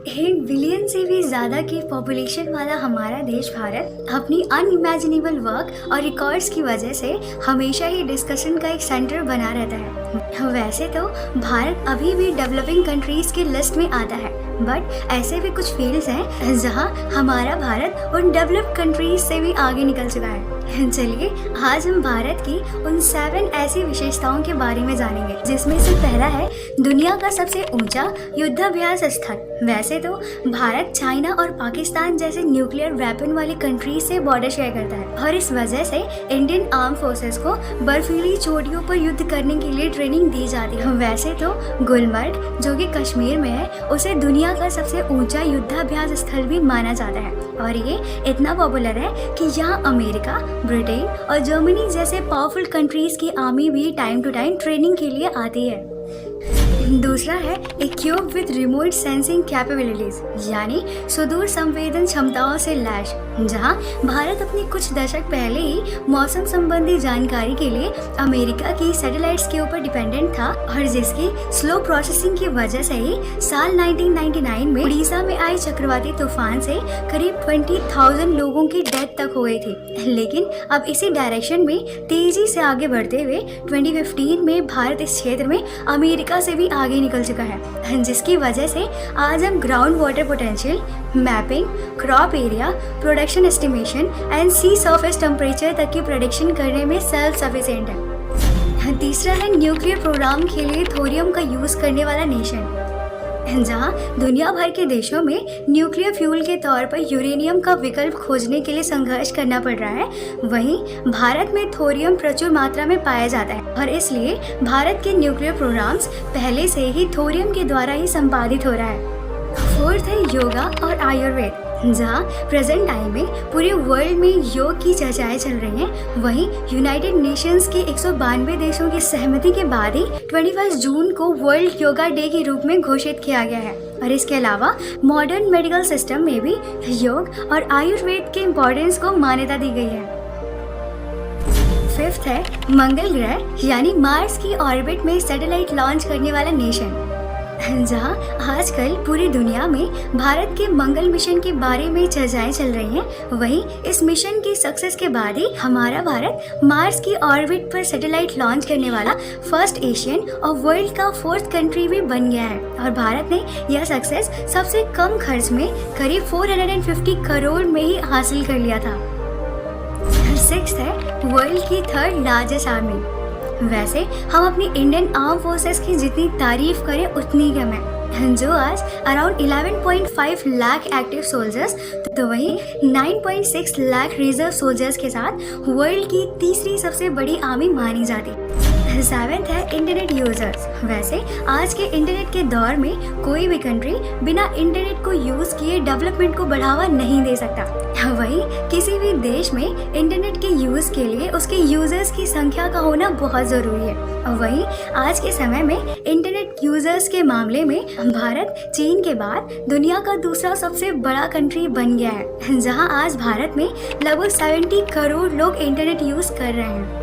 1 billion से भी ज़्यादा की पॉपुलेशन वाला हमारा देश भारत अपनी अनइमेजिनेबल वर्क और रिकॉर्ड्स की वजह से हमेशा ही डिस्कशन का एक सेंटर बना रहता है। वैसे तो भारत अभी भी डेवलपिंग कंट्रीज़ की लिस्ट में आता है, बट ऐसे भी कुछ फील्ड्स हैं जहां हमारा भारत उन डेवलप्ड कंट्रीज से भी आगे निकल चुका है। चलिए आज हम भारत की उन 7 ऐसी विशेषताओं के बारे में जानेंगे, जिसमें से पहला है दुनिया का सबसे ऊंचा युद्धाभ्यास स्थल। वैसे तो भारत चाइना और पाकिस्तान जैसे न्यूक्लियर वेपन वाली कंट्रीज से बॉर्डर शेयर करता है और इस वजह से इंडियन आर्म फोर्सेस को बर्फीली चोटियों पर युद्ध करने के लिए ट्रेनिंग दी जाती है। वैसे तो गुलमर्ग जो कि कश्मीर में है, उसे दुनिया का सबसे ऊंचा युद्धाभ्यास स्थल भी माना जाता है और ये इतना पॉपुलर है कि यहाँ अमेरिका, ब्रिटेन और जर्मनी जैसे पावरफुल कंट्रीज की आर्मी भी टाइम टू टाइम ट्रेनिंग के लिए आती है। दूसरा है equipped with remote sensing capabilities, यानी सुदूर संवेदन क्षमताओं से लैस, जहां भारत अपने कुछ दशक पहले ही मौसम संबंधी जानकारी के लिए अमेरिका की सैटेलाइट्स के ऊपर डिपेंडेंट था और जिसकी स्लो प्रोसेसिंग की वजह से ही साल 1999 में उड़ीसा में आए चक्रवाती तूफान से करीब 20,000 लोगों की डेथ तक हो गई थी। लेकिन अब इसी डायरेक्शन में तेजी से आगे बढ़ते हुए 2015 में भारत इस क्षेत्र में अमेरिका से भी आगे निकल चुका है, जिसकी वजह से आज हम ground water potential, mapping, crop area, production estimation and sea surface temperature तक की प्रेडिक्शन करने में सेल्फ सफिशिएंट है। तीसरा है न्यूक्लियर प्रोग्राम के लिए थोरियम का यूज करने वाला नेशन, जहां दुनिया भर के देशों में न्यूक्लियर फ्यूल के तौर पर यूरेनियम का विकल्प खोजने के लिए संघर्ष करना पड़ रहा है। वहीं भारत में थोरियम प्रचुर मात्रा में पाया जाता है और इसलिए भारत के न्यूक्लियर प्रोग्राम्स पहले से ही थोरियम के द्वारा ही संपादित हो रहा है। फोर्थ है योगा और आयुर्वेद, जहाँ प्रेजेंट टाइम में पूरे वर्ल्ड में योग की चर्चाएं चल रही हैं। वहीं यूनाइटेड नेशंस के 192 देशों की सहमति के बाद ही 21 जून को वर्ल्ड योगा डे के रूप में घोषित किया गया है और इसके अलावा मॉडर्न मेडिकल सिस्टम में भी योग और आयुर्वेद के इम्पोर्टेंस को मान्यता दी गई है। फिफ्थ है मंगल ग्रह यानी मार्स की ऑर्बिट में सैटेलाइट लॉन्च करने वाला नेशन, जहां आजकल पूरी दुनिया में भारत के मंगल मिशन के बारे में चर्चाएं चल रही हैं। वहीं इस मिशन की सक्सेस के बाद ही हमारा भारत मार्स की ऑर्बिट पर सैटेलाइट लॉन्च करने वाला फर्स्ट एशियन और वर्ल्ड का 4th कंट्री भी बन गया है और भारत ने यह सक्सेस सबसे कम खर्च में करीब 450 करोड़ में ही हासिल कर लिया था। 6th है वर्ल्ड की 3rd लार्जेस्ट आर्मी। वैसे हम अपनी इंडियन आर्म फोर्सेस की जितनी तारीफ करें उतनी कम है, जो आज अराउंड 11.5 लाख एक्टिव सोल्जर्स तो वहीं 9.6 लाख रिजर्व सोल्जर्स के साथ वर्ल्ड की तीसरी सबसे बड़ी आर्मी मानी जाती। 7th है इंटरनेट यूजर्स। वैसे आज के इंटरनेट के दौर में कोई भी कंट्री बिना इंटरनेट को यूज किए डेवलपमेंट को बढ़ावा नहीं दे सकता। वहीं किसी भी देश में इंटरनेट के यूज के लिए उसके यूजर्स की संख्या का होना बहुत जरूरी है। वहीं आज के समय में इंटरनेट यूजर्स के मामले में भारत चीन के बाद दुनिया का दूसरा सबसे बड़ा कंट्री बन गया है, जहां आज भारत में लगभग 70 करोड़ लोग इंटरनेट यूज कर रहे हैं।